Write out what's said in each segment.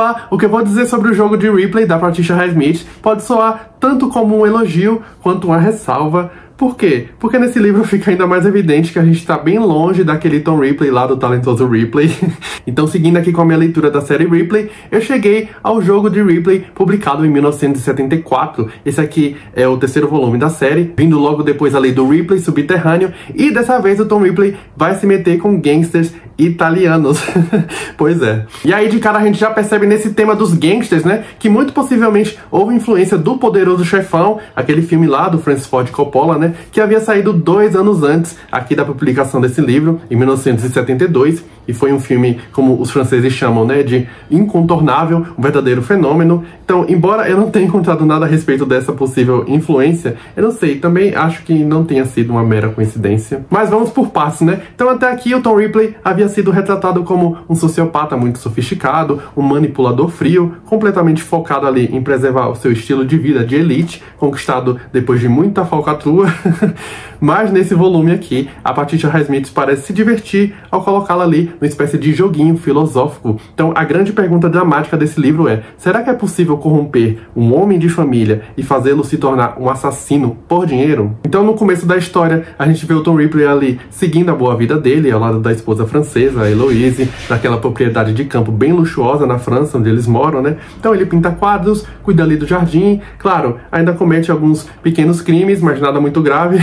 desabafar, o que eu vou dizer sobre o jogo de Ripley da Patricia Highsmith pode soar tanto como um elogio quanto uma ressalva. Por quê? Porque nesse livro fica ainda mais evidente que a gente está bem longe daquele Tom Ripley lá do talentoso Ripley. Então, seguindo aqui com a minha leitura da série Ripley, eu cheguei ao jogo de Ripley, publicado em 1974. Esse aqui é o terceiro volume da série, vindo logo depois ali do Ripley Subterrâneo, e dessa vez o Tom Ripley vai se meter com gangsters italianos. Pois é. E aí de cara a gente já percebe nesse tema dos gangsters, né, que muito possivelmente houve influência do Poderoso Chefão, aquele filme lá do Francis Ford Coppola, né, que havia saído 2 anos antes aqui da publicação desse livro, em 1972, e foi um filme, como os franceses chamam, né, de incontornável, um verdadeiro fenômeno. Então, embora eu não tenha encontrado nada a respeito dessa possível influência, eu não sei, também acho que não tenha sido uma mera coincidência. Mas vamos por partes, né? Então, até aqui o Tom Ripley havia sido retratado como um sociopata muito sofisticado, um manipulador frio, completamente focado ali em preservar o seu estilo de vida de elite, conquistado depois de muita falcatrua. Mas nesse volume aqui, a Patricia Highsmith parece se divertir ao colocá-la ali numa espécie de joguinho filosófico. Então a grande pergunta dramática desse livro é: será que é possível corromper um homem de família e fazê-lo se tornar um assassino por dinheiro? Então no começo da história, a gente vê o Tom Ripley ali seguindo a boa vida dele, ao lado da esposa francesa, a Heloise, naquela propriedade de campo bem luxuosa na França, onde eles moram, né? Então ele pinta quadros, cuida ali do jardim, claro, ainda comete alguns pequenos crimes, mas nada muito grave.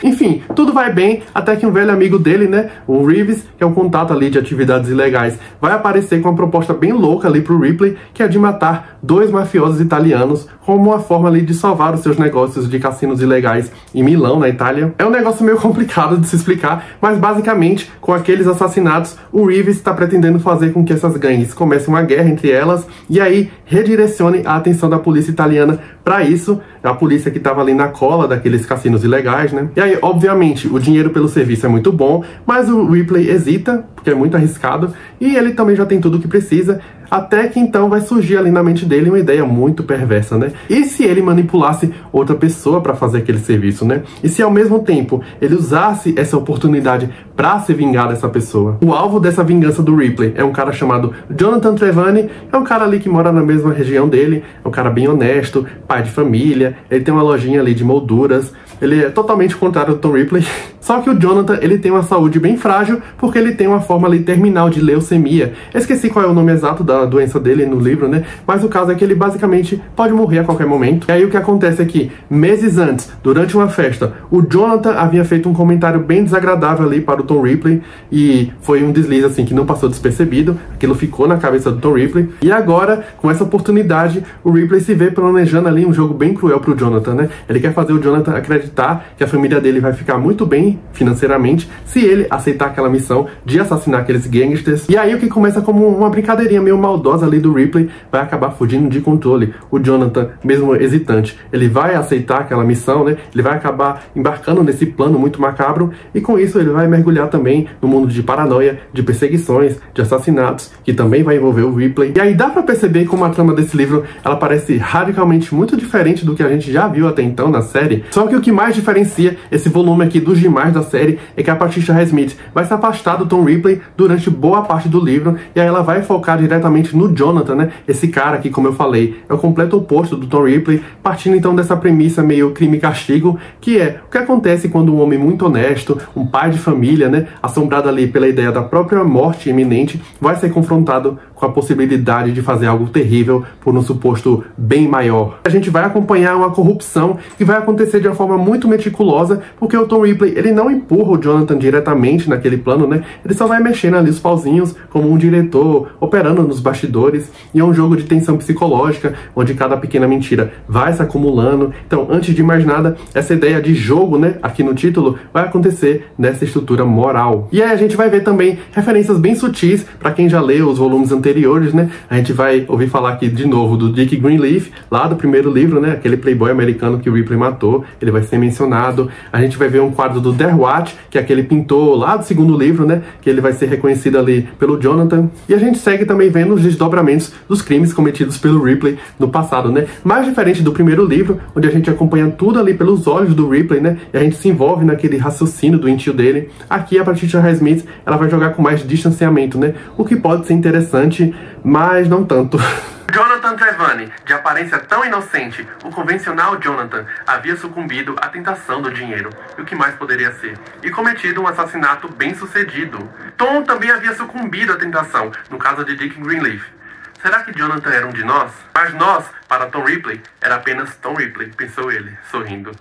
Enfim, tudo vai bem, até que um velho amigo dele, né, o Reeves, que é um contato ali de atividades ilegais, vai aparecer com uma proposta bem louca ali pro Ripley, que é de matar 2 mafiosos italianos como uma forma ali de salvar os seus negócios de cassinos ilegais em Milão, na Itália. É um negócio meio complicado de se explicar, mas basicamente, com aqueles assassinatos, o Reeves está pretendendo fazer com que essas gangues comecem uma guerra entre elas e aí redirecione a atenção da polícia italiana para isso, a polícia que estava ali na cola daqueles cassinos ilegais, né? E aí, obviamente, o dinheiro pelo serviço é muito bom, mas o Ripley hesita, porque é muito arriscado, e ele também já tem tudo o que precisa, até que então vai surgir ali na mente dele uma ideia muito perversa, né? E se ele manipulasse outra pessoa para fazer aquele serviço, né? E se ao mesmo tempo ele usasse essa oportunidade para se vingar dessa pessoa? O alvo dessa vingança do Ripley é um cara chamado Jonathan Trevani, é um cara ali que mora na mesma região dele, é um cara bem honesto, pai de família, ele tem uma lojinha ali de molduras, ele é totalmente contrário do Tom Ripley. Só que o Jonathan, ele tem uma saúde bem frágil, porque ele tem uma forma ali terminal de leucemia. Eu esqueci qual é o nome exato da doença dele no livro, né? Mas o caso é que ele basicamente pode morrer a qualquer momento. E aí o que acontece é que, meses antes, durante uma festa, o Jonathan havia feito um comentário bem desagradável ali para o Tom Ripley, e foi um deslize assim que não passou despercebido, aquilo ficou na cabeça do Tom Ripley. E agora, com essa oportunidade, o Ripley se vê planejando ali um jogo bem cruel pro Jonathan, né? Ele quer fazer o Jonathan acreditar que a família dele vai ficar muito bem financeiramente se ele aceitar aquela missão de assassinar aqueles gangsters. E aí o que começa como uma brincadeirinha meio maldosa ali do Ripley vai acabar fugindo de controle. O Jonathan, mesmo hesitante, ele vai aceitar aquela missão, né? Ele vai acabar embarcando nesse plano muito macabro, e com isso ele vai mergulhar também no mundo de paranoia, de perseguições, de assassinatos, que também vai envolver o Ripley. E aí dá pra perceber como a trama desse livro, ela parece radicalmente muito diferente do que a gente já viu até então na série. Só que o que mais diferencia esse volume aqui dos demais da série é que a Patricia Highsmith vai se afastar do Tom Ripley durante boa parte do livro, e aí ela vai focar diretamente no Jonathan, né? Esse cara que, como eu falei, é o completo oposto do Tom Ripley, partindo então dessa premissa meio crime e castigo, que é o que acontece quando um homem muito honesto, um pai de família, né, assombrado ali pela ideia da própria morte iminente, vai ser confrontado com a possibilidade de fazer algo terrível por um suposto bem maior. A gente vai acompanhar uma corrupção que vai acontecer de uma forma muito meticulosa, porque o Tom Ripley, ele não empurra o Jonathan diretamente naquele plano, né? Ele só vai mexendo ali os pauzinhos como um diretor, operando nos bastidores, e é um jogo de tensão psicológica, onde cada pequena mentira vai se acumulando. Então, antes de mais nada, essa ideia de jogo, né, aqui no título, vai acontecer nessa estrutura moral. E aí a gente vai ver também referências bem sutis, para quem já leu os volumes anteriores, né? A gente vai ouvir falar aqui de novo do Dick Greenleaf, lá do primeiro livro, né? Aquele playboy americano que o Ripley matou, ele vai ser mencionado. A gente vai ver um quadro do Derwatt, que é aquele pintor lá do segundo livro, né? Que ele vai ser reconhecido ali pelo Jonathan. E a gente segue também vendo os desdobramentos dos crimes cometidos pelo Ripley no passado, né? Mais diferente do primeiro livro, onde a gente acompanha tudo ali pelos olhos do Ripley, né? E a gente se envolve naquele raciocínio doentio dele. Aqui a Patricia Highsmith, ela vai jogar com mais distanciamento, né? O que pode ser interessante, inocente, mas não tanto. Jonathan Trelawney, de aparência tão inocente, o convencional Jonathan havia sucumbido à tentação do dinheiro, e o que mais poderia ser, e cometido um assassinato bem-sucedido. Tom também havia sucumbido à tentação, no caso de Dick Greenleaf. Será que Jonathan era um de nós? Mas nós, para Tom Ripley, era apenas Tom Ripley, pensou ele, sorrindo.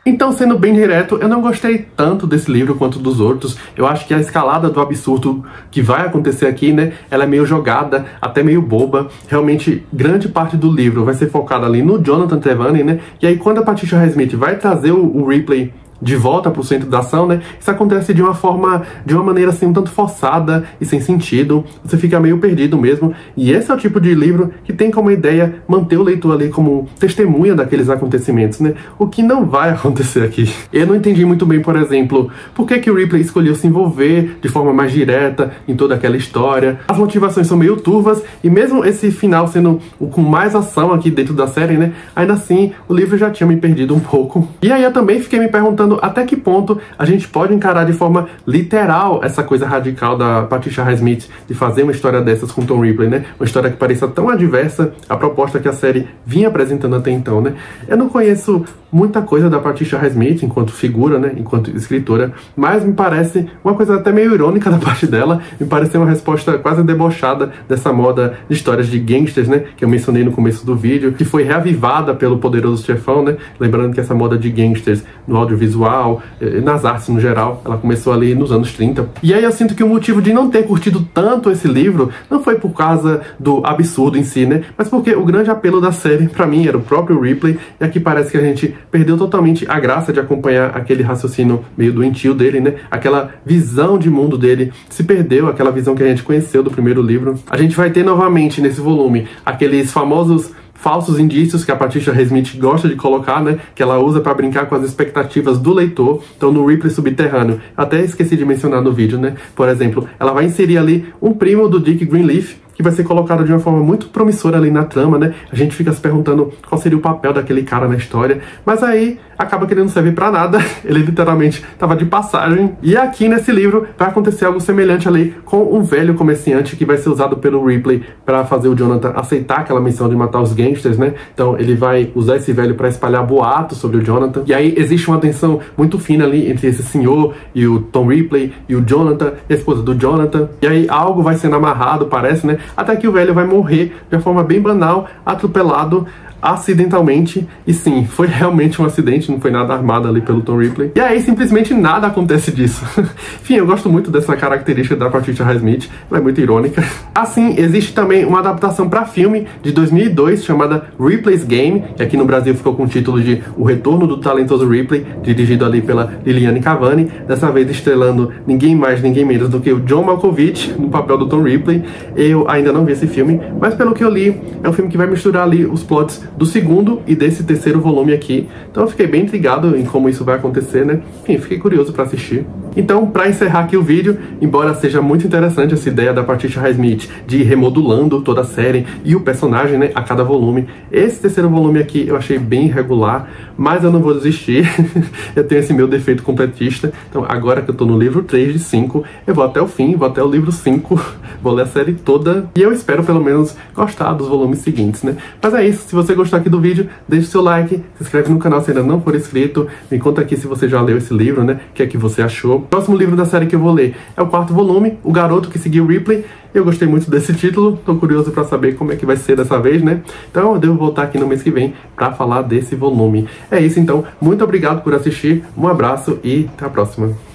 Então, sendo bem direto, eu não gostei tanto desse livro quanto dos outros. Eu acho que a escalada do absurdo que vai acontecer aqui, né, ela é meio jogada, até meio boba. Realmente, grande parte do livro vai ser focada ali no Jonathan Trelawney, né, e aí quando a Patricia Highsmith vai trazer o Ripley de volta pro centro da ação, né? Isso acontece de uma maneira assim um tanto forçada e sem sentido. Você fica meio perdido mesmo. E esse é o tipo de livro que tem como ideia manter o leitor ali como testemunha daqueles acontecimentos, né? O que não vai acontecer aqui. Eu não entendi muito bem, por exemplo, por que o Ripley escolheu se envolver de forma mais direta em toda aquela história. As motivações são meio turvas e mesmo esse final sendo o com mais ação aqui dentro da série, né? Ainda assim, o livro já tinha me perdido um pouco. E aí eu também fiquei me perguntando até que ponto a gente pode encarar de forma literal essa coisa radical da Patricia Highsmith de fazer uma história dessas com Tom Ripley, né? Uma história que pareça tão adversa à proposta que a série vinha apresentando até então, né? Eu não conheço muita coisa da Patricia Highsmith enquanto figura, né? Enquanto escritora, mas me parece uma coisa até meio irônica da parte dela, me parece uma resposta quase debochada dessa moda de histórias de gangsters, né? Que eu mencionei no começo do vídeo, que foi reavivada pelo Poderoso Chefão, né? Lembrando que essa moda de gangsters no audiovisual, nas artes no geral, ela começou ali nos anos 30. E aí eu sinto que o motivo de não ter curtido tanto esse livro não foi por causa do absurdo em si, né? Mas porque o grande apelo da série, pra mim, era o próprio Ripley, e aqui parece que a gente perdeu totalmente a graça de acompanhar aquele raciocínio meio doentio dele, né? Aquela visão de mundo dele se perdeu, aquela visão que a gente conheceu do primeiro livro. A gente vai ter novamente nesse volume aqueles famosos falsos indícios que a Patricia Highsmith gosta de colocar, né? Que ela usa para brincar com as expectativas do leitor. Então, no Ripley subterrâneo, até esqueci de mencionar no vídeo, né? Por exemplo, ela vai inserir ali um primo do Dick Greenleaf, que vai ser colocado de uma forma muito promissora ali na trama, né? A gente fica se perguntando qual seria o papel daquele cara na história, mas aí acaba que ele não serve pra nada, ele literalmente tava de passagem. E aqui nesse livro vai acontecer algo semelhante ali com um velho comerciante que vai ser usado pelo Ripley para fazer o Jonathan aceitar aquela missão de matar os gangsters, né? Então ele vai usar esse velho para espalhar boatos sobre o Jonathan. E aí existe uma tensão muito fina ali entre esse senhor e o Tom Ripley e o Jonathan, e a esposa do Jonathan. E aí algo vai sendo amarrado, parece, né? Até que o velho vai morrer de uma forma bem banal, atropelado acidentalmente, e sim, foi realmente um acidente, não foi nada armado ali pelo Tom Ripley. E aí simplesmente nada acontece disso. Enfim, eu gosto muito dessa característica da Patricia Highsmith, ela é muito irônica. Assim, existe também uma adaptação para filme de 2002 chamada Ripley's Game, que aqui no Brasil ficou com o título de O Retorno do Talentoso Ripley, dirigido ali pela Liliane Cavani, dessa vez estrelando ninguém mais, ninguém menos do que o John Malkovich no papel do Tom Ripley. Eu ainda não vi esse filme, mas pelo que eu li, é um filme que vai misturar ali os plots do segundo e desse terceiro volume aqui. Então eu fiquei bem intrigado em como isso vai acontecer, né? Enfim, fiquei curioso para assistir. Então, para encerrar aqui o vídeo, embora seja muito interessante essa ideia da Patricia Highsmith de ir remodulando toda a série e o personagem, né, a cada volume, esse terceiro volume aqui eu achei bem irregular, mas eu não vou desistir. Eu tenho esse meu defeito completista. Então, agora que eu tô no livro 3 de 5, eu vou até o fim, vou até o livro 5, vou ler a série toda e eu espero pelo menos gostar dos volumes seguintes, né? Mas é isso, se você gostou aqui do vídeo, deixe seu like, se inscreve no canal se ainda não for inscrito, me conta aqui se você já leu esse livro, né? O que é que você achou. O próximo livro da série que eu vou ler é o 4º volume, O Garoto que Seguiu Ripley. Eu gostei muito desse título, tô curioso pra saber como é que vai ser dessa vez, né? Então eu devo voltar aqui no mês que vem pra falar desse volume. É isso então, muito obrigado por assistir, um abraço e até a próxima.